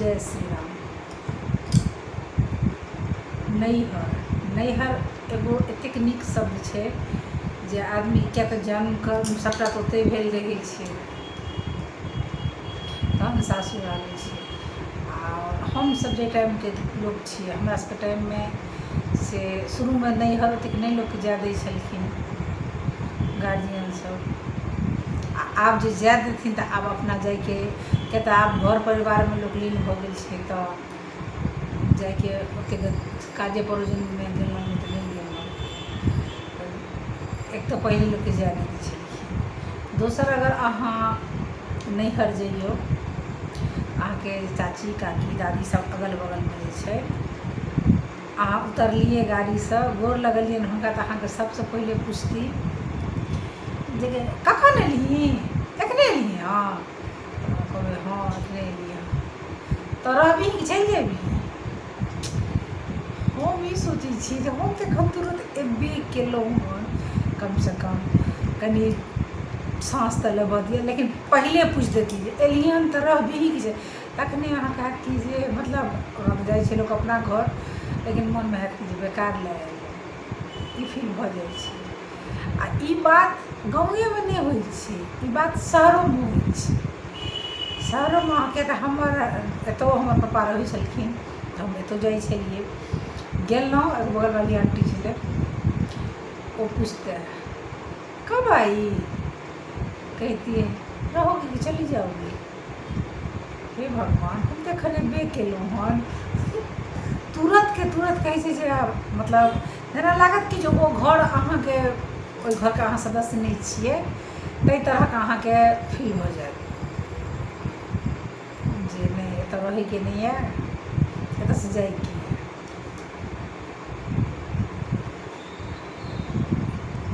जय श्री राम। नैहर एगो एतेक नीक शब्द छै जे आदमी क्या तऽ जन्म कर्म सबटा तऽ ओतहि भेल रहै छै, तहन सासुर आबै छै। आओर हमसब जे टाइमके लोक छिए, हमरा सबके टाइममे से शुरूमे नैहर ओतेक नहि लोकके जाए दै छलखिन गार्जियनसब। आब जे जाए देथिन तऽ आब अपना जाइके, किया तऽ आब घर परिवारमे लोक लीन भऽ गेल छै तऽ जाइके ओतेक काजे परोजनमे गेलहुँ नहि तऽ नहि गेलहुँ। एक तऽ पहिले लोकके जाए नहि दै छलखिन, दोसर अगर अहाँ नैहर जइऔ, अहाँके चाची काकी दादी सब अगल बगलमे जे छै, अहाँ उतरलिए गाड़ीसँ, गोर लगलियनि हुनका तऽ अहाँके सबसँ पहिले पुछती जे कखन एलही, एखने एलही हँ, कहबै हाँ एखने एलिए हँ, तऽ रहबिही कि चलि जेबही। हम ई सोचै छी जे हम तऽ एखन तुरन्त एबे केलहुँ हन, कमसँ कम कनि साँस तऽ लेबऽ दिअ, लेकिन पहिले पूछि देती जे एलिए हन तऽ रहबिही कि, तखने अहाँ कहत कि जे मतलब जाइ छै लोक अपना घर, लेकिन मोनमे हैत कि जे बेकार लए एलहुँ, ई फील भऽ जाइ छै। आ ई बात गाँवेमे नहि होइ छै, ई बात शहरोमे होइ छै। शहरोमे अहाँके तऽ हमर एतहु हमर पप्पा रहै छलखिन तऽ हम एतहु जाइ छलिए, गेलहुँ एगो बगलवाली आंटी छलै, वो पूछते कब आई, कहती है रहोगी कि चली जाओगी। हे भगवान, हम तऽ एखन एबे केलहुँ हन, तुरंत के तुरंत कहै छै जे मतलब जेना लागत कि जे ओ घर अहाँके, ओहि घरके अहाँ सदस्य नहि छिए, ताहि तरहके अहाँके फील भऽ जाएत जे नहि एतऽ रहैके नहि यऽ, एतऽसँ जाइके